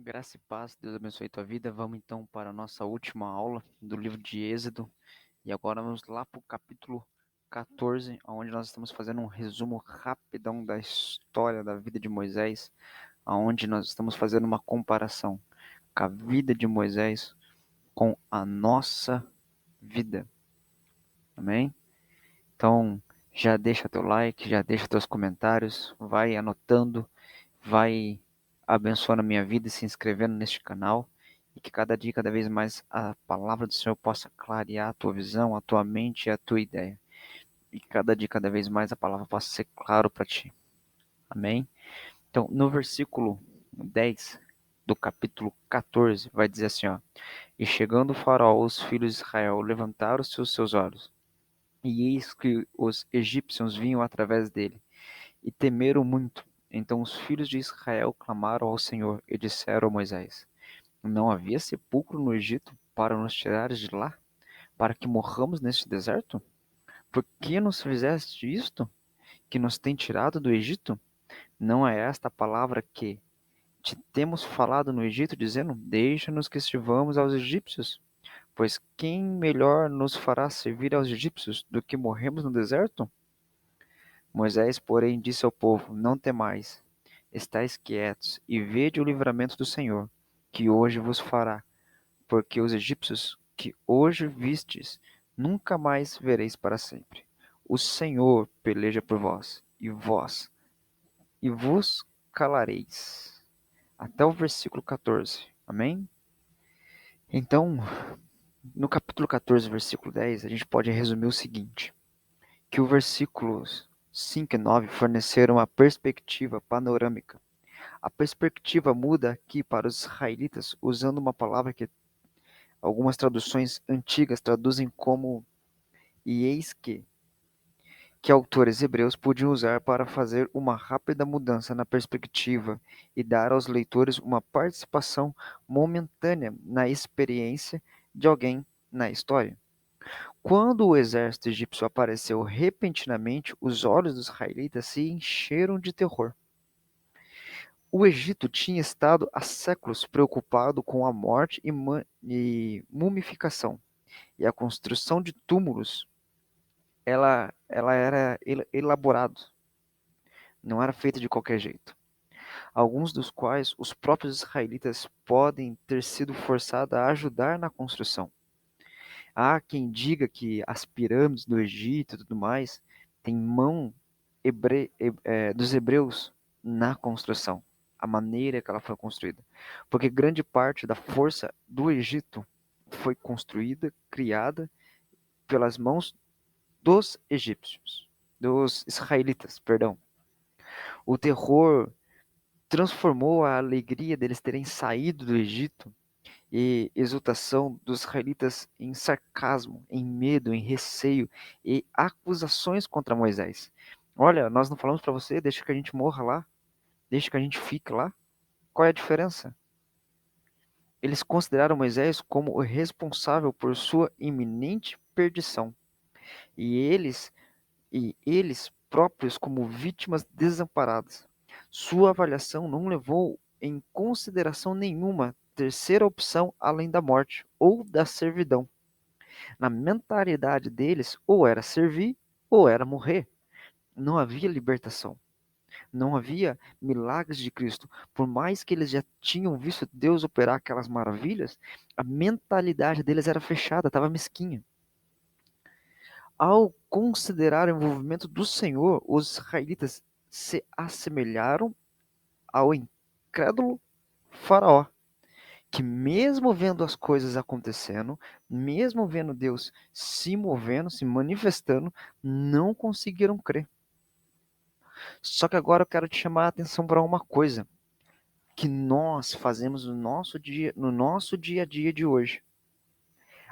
Graça e paz, Deus abençoe tua vida. Vamos então para a nossa última aula do livro de Êxodo. E agora vamos lá para o capítulo 14, onde nós estamos fazendo um resumo rapidão da história da vida de Moisés, onde nós estamos fazendo uma comparação com a vida de Moisés com a nossa vida. Amém? Então, já deixa teu like, já deixa teus comentários, vai anotando, vai abençoando a minha vida e se inscrevendo neste canal, e que cada dia, cada vez mais, a palavra do Senhor possa clarear a tua visão, a tua mente e a tua ideia. E que cada dia, cada vez mais, a palavra possa ser claro para ti. Amém? Então, no versículo 10 do capítulo 14, vai dizer assim, ó: E chegando o faraó, os filhos de Israel levantaram-se os seus olhos, e eis que os egípcios vinham através dele, e temeram muito. Então os filhos de Israel clamaram ao Senhor e disseram a Moisés: Não havia sepulcro no Egito para nos tirares de lá, para que morramos neste deserto? Por que nos fizeste isto, que nos tem tirado do Egito? Não é esta a palavra que te temos falado no Egito, dizendo: Deixa-nos que sirvamos aos egípcios? Pois quem melhor nos fará servir aos egípcios do que morremos no deserto? Moisés, porém, disse ao povo: Não temais, estais quietos, e vede o livramento do Senhor, que hoje vos fará, porque os egípcios que hoje vistes, nunca mais vereis para sempre. O Senhor peleja por vós, e vos calareis. Até o versículo 14. Amém? Então, no capítulo 14, versículo 10, a gente pode resumir o seguinte: que os versículos 5 e 9 forneceram uma perspectiva panorâmica. A perspectiva muda aqui para os israelitas, usando uma palavra que algumas traduções antigas traduzem como "e eis que autores hebreus podiam usar para fazer uma rápida mudança na perspectiva e dar aos leitores uma participação momentânea na experiência de alguém na história. Quando o exército egípcio apareceu repentinamente, os olhos dos israelitas se encheram de terror. O Egito tinha estado há séculos preocupado com a morte e mumificação, e a construção de túmulos ela era elaborado, não era feita de qualquer jeito. Alguns dos quais os próprios israelitas podem ter sido forçados a ajudar na construção. Há quem diga que as pirâmides do Egito e tudo mais têm mão dos hebreus na construção, a maneira que ela foi construída. Porque grande parte da força do Egito foi construída, criada pelas mãos dos egípcios, dos israelitas, perdão. O terror transformou a alegria deles terem saído do Egito e exultação dos israelitas em sarcasmo, em medo, em receio e acusações contra Moisés. Olha, nós não falamos para você, deixa que a gente morra lá, deixa que a gente fique lá. Qual é a diferença? Eles consideraram Moisés como o responsável por sua iminente perdição, e eles próprios como vítimas desamparadas. Sua avaliação não levou em consideração nenhuma terceira opção além da morte ou da servidão. Na mentalidade deles, ou era servir ou era morrer. Não havia libertação. Não havia milagres de Cristo. Por mais que eles já tinham visto Deus operar aquelas maravilhas, a mentalidade deles era fechada, estava mesquinha. Ao considerar o envolvimento do Senhor, os israelitas se assemelharam ao incrédulo Faraó, que mesmo vendo as coisas acontecendo, mesmo vendo Deus se movendo, se manifestando, não conseguiram crer. Só que agora eu quero te chamar a atenção para uma coisa que nós fazemos no nosso dia a dia de hoje.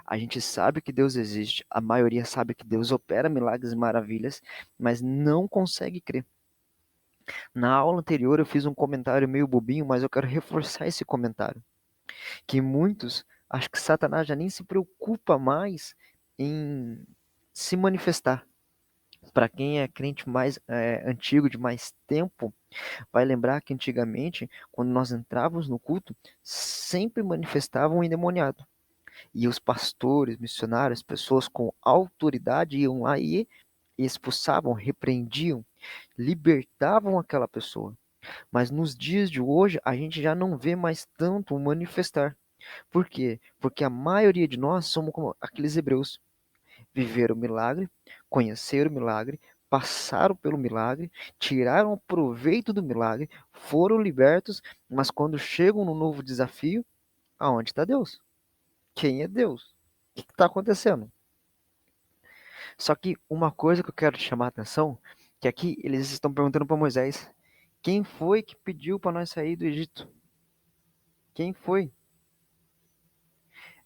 A gente sabe que Deus existe, a maioria sabe que Deus opera milagres e maravilhas, mas não consegue crer. Na aula anterior eu fiz um comentário meio bobinho, mas eu quero reforçar esse comentário. Que muitos, acho que Satanás já nem se preocupa mais em se manifestar. Para quem é crente mais antigo, de mais tempo, vai lembrar que antigamente, quando nós entrávamos no culto, sempre manifestavam um endemoniado. E os pastores, missionários, pessoas com autoridade iam lá e expulsavam, repreendiam, libertavam aquela pessoa. Mas nos dias de hoje, a gente já não vê mais tanto o manifestar. Por quê? Porque a maioria de nós somos como aqueles hebreus. Viveram o milagre, conheceram o milagre, passaram pelo milagre, tiraram proveito do milagre, foram libertos, mas quando chegam no novo desafio, aonde está Deus? Quem é Deus? O que está acontecendo? Só que uma coisa que eu quero te chamar a atenção, que aqui eles estão perguntando para Moisés, quem foi que pediu para nós sair do Egito? Quem foi?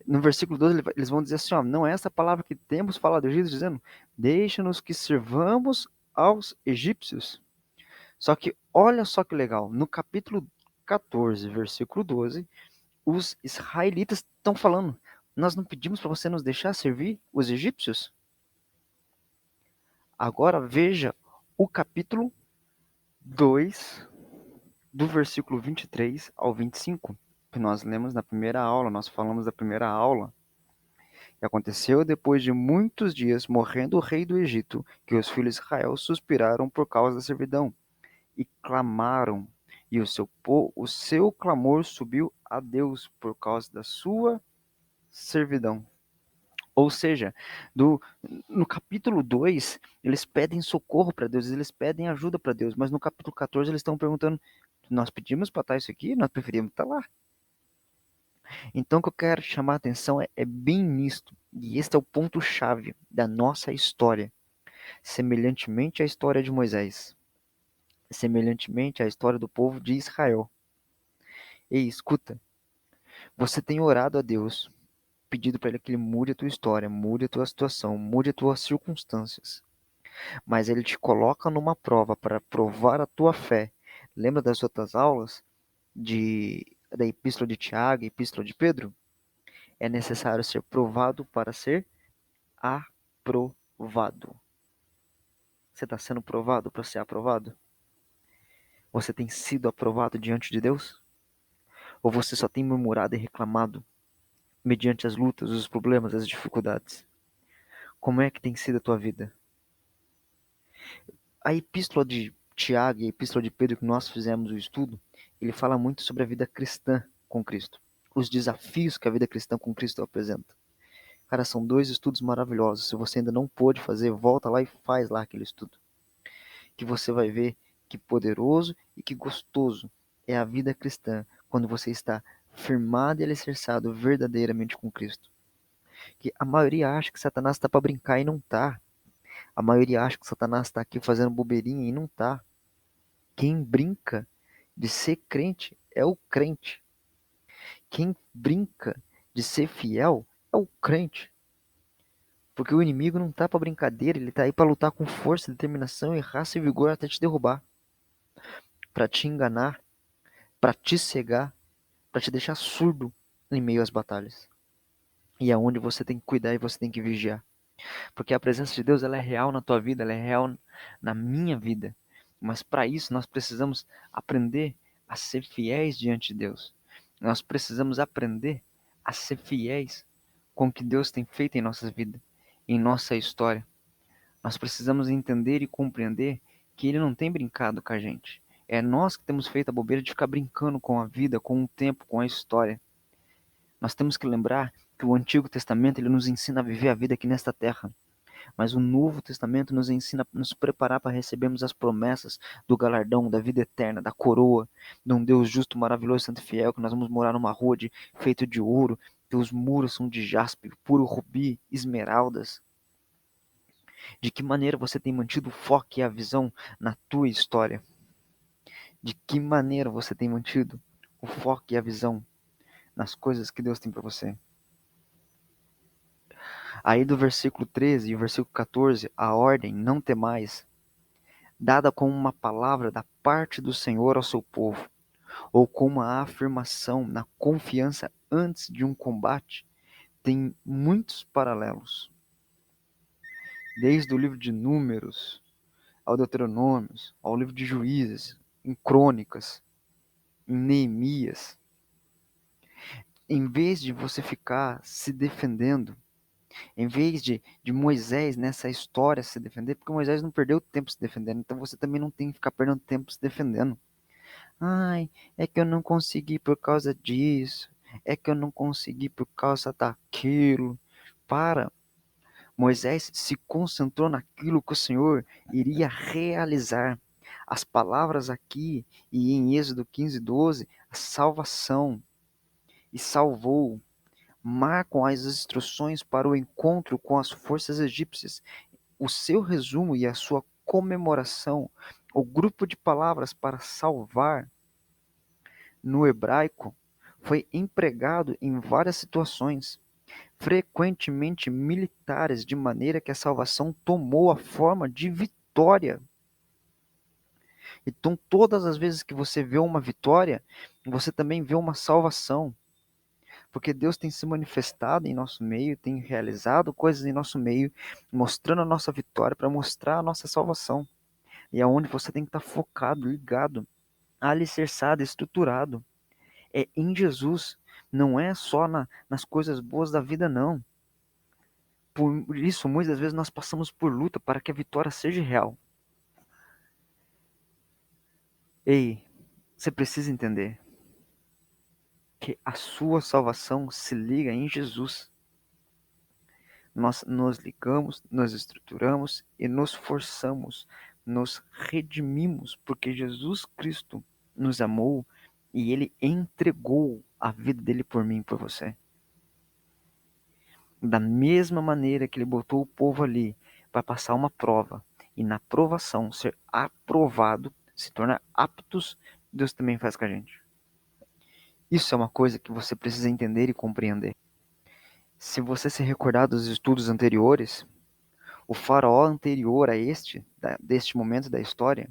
No versículo 12 eles vão dizer assim, ó, não é essa palavra que temos falado do Egito, dizendo, deixa-nos que servamos aos egípcios. Só que olha só que legal, no capítulo 14, versículo 12, os israelitas estão falando, nós não pedimos para você nos deixar servir os egípcios? Agora veja o capítulo 2, do versículo 23 ao 25, que nós lemos na primeira aula, nós falamos da primeira aula. E aconteceu depois de muitos dias, morrendo o rei do Egito, que os filhos de Israel suspiraram por causa da servidão e clamaram. E o seu clamor subiu a Deus por causa da sua servidão. Ou seja, no capítulo 2, eles pedem socorro para Deus, eles pedem ajuda para Deus, mas no capítulo 14 eles estão perguntando, nós pedimos para estar isso aqui? Nós preferimos estar lá. Então o que eu quero chamar a atenção é bem nisto, e este é o ponto-chave da nossa história, semelhantemente à história de Moisés, semelhantemente à história do povo de Israel. Ei, escuta, você tem orado a Deus, pedido para Ele que Ele mude a tua história, mude a tua situação, mude as tuas circunstâncias, mas Ele te coloca numa prova para provar a tua fé. Lembra das outras aulas da Epístola de Tiago e Epístola de Pedro? É necessário ser provado para ser aprovado. Você está sendo provado para ser aprovado? Você tem sido aprovado diante de Deus? Ou você só tem murmurado e reclamado mediante as lutas, os problemas, as dificuldades? Como é que tem sido a tua vida? A epístola de Tiago e a epístola de Pedro que nós fizemos o estudo, ele fala muito sobre a vida cristã com Cristo. Os desafios que a vida cristã com Cristo apresenta. Cara, são dois estudos maravilhosos. Se você ainda não pôde fazer, volta lá e faz lá aquele estudo. Que você vai ver que poderoso e que gostoso é a vida cristã quando você está firmado e alicerçado verdadeiramente com Cristo. Que a maioria acha que Satanás está para brincar e não está. A maioria acha que Satanás está aqui fazendo bobeirinha e não está. Quem brinca de ser crente é o crente. Quem brinca de ser fiel é o crente. Porque o inimigo não está para brincadeira, ele está aí para lutar com força, determinação e raça e vigor até te derrubar, para te enganar, para te cegar, para te deixar surdo em meio às batalhas. E é onde você tem que cuidar e você tem que vigiar. Porque a presença de Deus ela é real na tua vida, ela é real na minha vida. Mas para isso nós precisamos aprender a ser fiéis diante de Deus. Nós precisamos aprender a ser fiéis com o que Deus tem feito em nossa vida, em nossa história. Nós precisamos entender e compreender que Ele não tem brincado com a gente. É nós que temos feito a bobeira de ficar brincando com a vida, com o tempo, com a história. Nós temos que lembrar que o Antigo Testamento ele nos ensina a viver a vida aqui nesta terra. Mas o Novo Testamento nos ensina a nos preparar para recebermos as promessas do galardão, da vida eterna, da coroa, de um Deus justo, maravilhoso, santo e fiel, que nós vamos morar numa rua feita de ouro, que os muros são de jaspe, puro rubi, esmeraldas. De que maneira você tem mantido o foco e a visão na tua história? De que maneira você tem mantido o foco e a visão nas coisas que Deus tem para você? Aí do versículo 13 e o versículo 14, a ordem, não temais, dada como uma palavra da parte do Senhor ao seu povo, ou como uma afirmação na confiança antes de um combate, tem muitos paralelos. desde o livro de Números, ao Deuteronômios, ao livro de Juízes, em Crônicas, em Neemias. Em vez de você ficar se defendendo, em vez de Moisés nessa história se defender, porque Moisés não perdeu tempo se defendendo, então você também não tem que ficar perdendo tempo se defendendo. Ai, é que eu não consegui por causa disso, é que eu não consegui por causa daquilo. Para. Moisés se concentrou naquilo que o Senhor iria realizar. As palavras aqui e em Êxodo 15:12, a salvação, e salvou, marcam as instruções para o encontro com as forças egípcias. O seu resumo e a sua comemoração, o grupo de palavras para salvar no hebraico, foi empregado em várias situações, frequentemente militares, de maneira que a salvação tomou a forma de vitória. Então, todas as vezes que você vê uma vitória, você também vê uma salvação. Porque Deus tem se manifestado em nosso meio, tem realizado coisas em nosso meio, mostrando a nossa vitória para mostrar a nossa salvação. E é onde você tem que estar focado, ligado, alicerçado, estruturado. É em Jesus. Não é só nas coisas boas da vida, não. Por isso, muitas vezes, nós passamos por luta para que a vitória seja real. Ei, você precisa entender que a sua salvação se liga em Jesus. Nós nos ligamos, nos estruturamos e nos forçamos, nos redimimos, porque Jesus Cristo nos amou e Ele entregou a vida dele por mim e por você. Da mesma maneira que Ele botou o povo ali para passar uma prova, e na provação ser aprovado, se tornar aptos, Deus também faz com a gente. Isso é uma coisa que você precisa entender e compreender. Se você se recordar dos estudos anteriores, o faraó anterior a deste momento da história,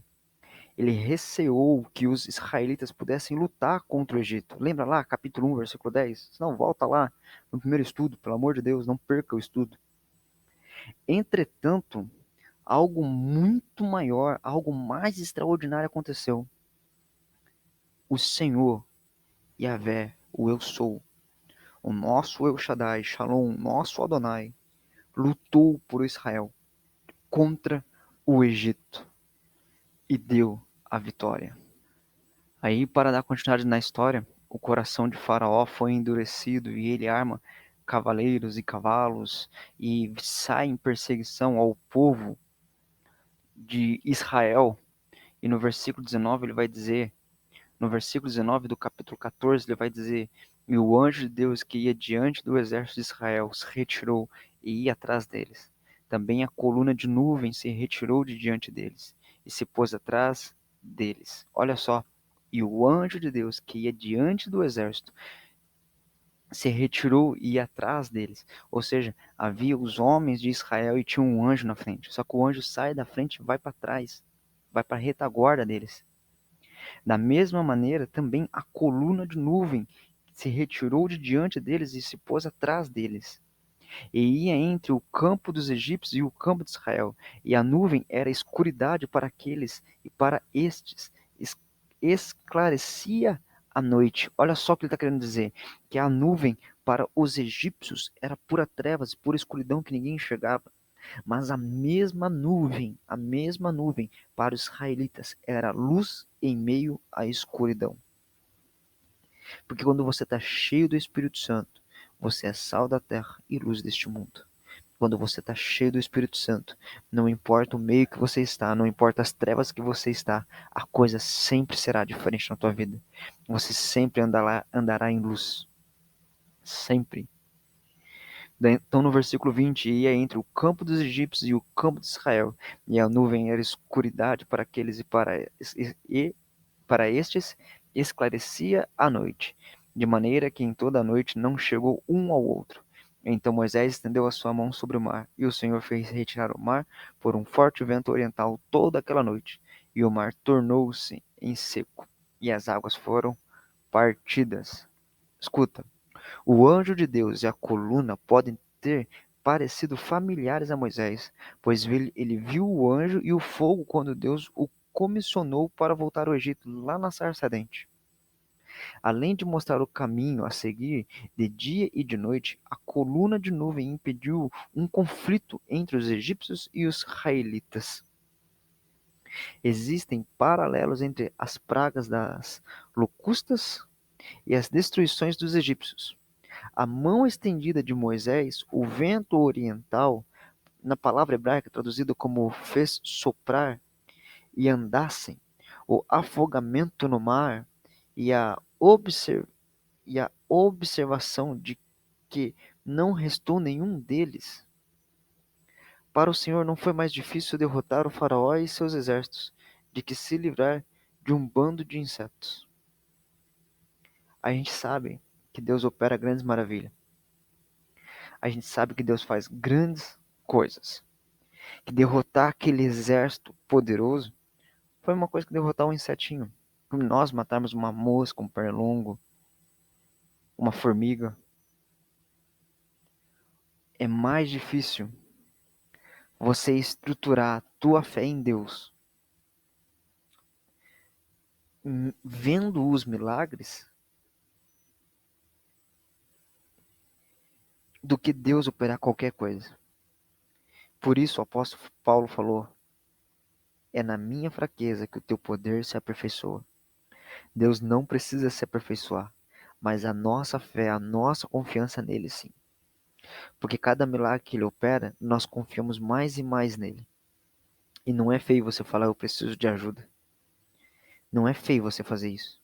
ele receou que os israelitas pudessem lutar contra o Egito. Lembra lá, capítulo 1, versículo 10? Se não, volta lá no primeiro estudo, pelo amor de Deus, não perca o estudo. Entretanto, algo muito maior, algo mais extraordinário aconteceu. O Senhor, Yahvé, o Eu Sou, o nosso El Shaddai, Shalom, nosso Adonai, lutou por Israel contra o Egito e deu a vitória. Aí, para dar continuidade na história, o coração de Faraó foi endurecido e ele arma cavaleiros e cavalos e sai em perseguição ao povo de Israel. E no versículo 19 ele vai dizer, no versículo 19 do capítulo 14, ele vai dizer: "E o anjo de Deus que ia diante do exército de Israel se retirou e ia atrás deles. Também a coluna de nuvem se retirou de diante deles e se pôs atrás deles." Olha só. E o anjo de Deus que ia diante do exército se retirou e ia atrás deles. Ou seja, havia os homens de Israel e tinha um anjo na frente. Só que o anjo sai da frente e vai para trás, vai para a retaguarda deles. Da mesma maneira, também a coluna de nuvem se retirou de diante deles e se pôs atrás deles. E ia entre o campo dos egípcios e o campo de Israel. E a nuvem era escuridade para aqueles e para estes. Esclarecia a noite. Olha só o que ele está querendo dizer. Que a nuvem para os egípcios era pura trevas, pura escuridão que ninguém enxergava. Mas a mesma nuvem para os israelitas era luz em meio à escuridão. Porque quando você está cheio do Espírito Santo, você é sal da terra e luz deste mundo. Quando você está cheio do Espírito Santo, não importa o meio que você está, não importa as trevas que você está, a coisa sempre será diferente na tua vida. Você sempre andará em luz. Sempre. Então no versículo 20, ia entre o campo dos egípcios e o campo de Israel, e a nuvem era escuridade para aqueles e para estes esclarecia a noite, de maneira que em toda a noite não chegou um ao outro. Então Moisés estendeu a sua mão sobre o mar, e o Senhor fez retirar o mar por um forte vento oriental toda aquela noite, e o mar tornou-se em seco, e as águas foram partidas. Escuta, o anjo de Deus e a coluna podem ter parecido familiares a Moisés, pois ele viu o anjo e o fogo quando Deus o comissionou para voltar ao Egito, lá na sarça ardente. Além de mostrar o caminho a seguir de dia e de noite, a coluna de nuvem impediu um conflito entre os egípcios e os israelitas. Existem paralelos entre as pragas das locustas e as destruições dos egípcios. A mão estendida de Moisés, o vento oriental, na palavra hebraica traduzida como fez soprar e andassem, o afogamento no mar e e a observação de que não restou nenhum deles. Para o Senhor não foi mais difícil derrotar o faraó e seus exércitos, de que se livrar de um bando de insetos. A gente sabe que Deus opera grandes maravilhas. A gente sabe que Deus faz grandes coisas. Que derrotar aquele exército poderoso foi uma coisa que derrotar um insetinho. Como nós matarmos uma mosca, um pernilongo, uma formiga. É mais difícil você estruturar a tua fé em Deus, vendo os milagres, do que Deus operar qualquer coisa. Por isso o apóstolo Paulo falou: é na minha fraqueza que o teu poder se aperfeiçoa. Deus não precisa se aperfeiçoar, mas a nossa fé, a nossa confiança nele sim. Porque cada milagre que ele opera, nós confiamos mais e mais nele. E não é feio você falar: eu preciso de ajuda. Não é feio você fazer isso.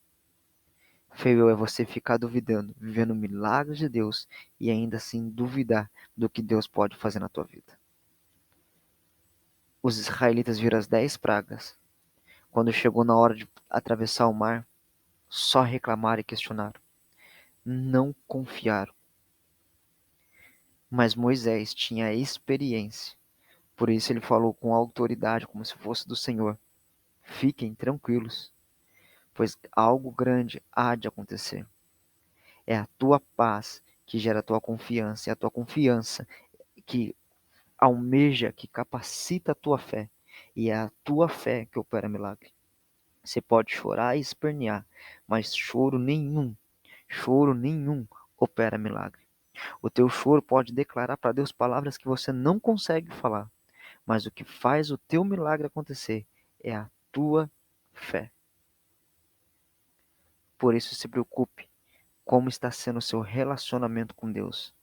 Feio é você ficar duvidando, vivendo milagres de Deus e ainda assim duvidar do que Deus pode fazer na tua vida. Os israelitas viram as 10 pragas. Quando chegou na hora de atravessar o mar, só reclamaram e questionaram. Não confiaram. Mas Moisés tinha experiência. Por isso ele falou com autoridade, como se fosse do Senhor. Fiquem tranquilos, pois algo grande há de acontecer. É a tua paz que gera a tua confiança, é a tua confiança que almeja, que capacita a tua fé. E é a tua fé que opera milagre. Você pode chorar e espernear, mas choro nenhum opera milagre. O teu choro pode declarar para Deus palavras que você não consegue falar, mas o que faz o teu milagre acontecer é a tua fé. Por isso se preocupe como está sendo o seu relacionamento com Deus.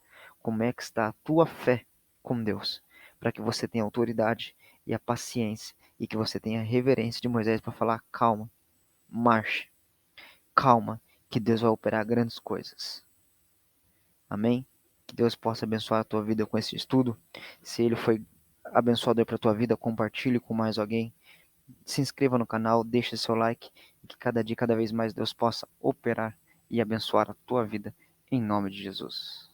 Como é que está a tua fé com Deus, para que você tenha autoridade e a paciência e que você tenha a reverência de Moisés para falar: calma, marche, calma, que Deus vai operar grandes coisas. Amém? Que Deus possa abençoar a tua vida com esse estudo. Se ele foi abençoador para a tua vida, compartilhe com mais alguém. Se inscreva no canal, deixe seu like e que cada dia, cada vez mais Deus possa operar e abençoar a tua vida em nome de Jesus.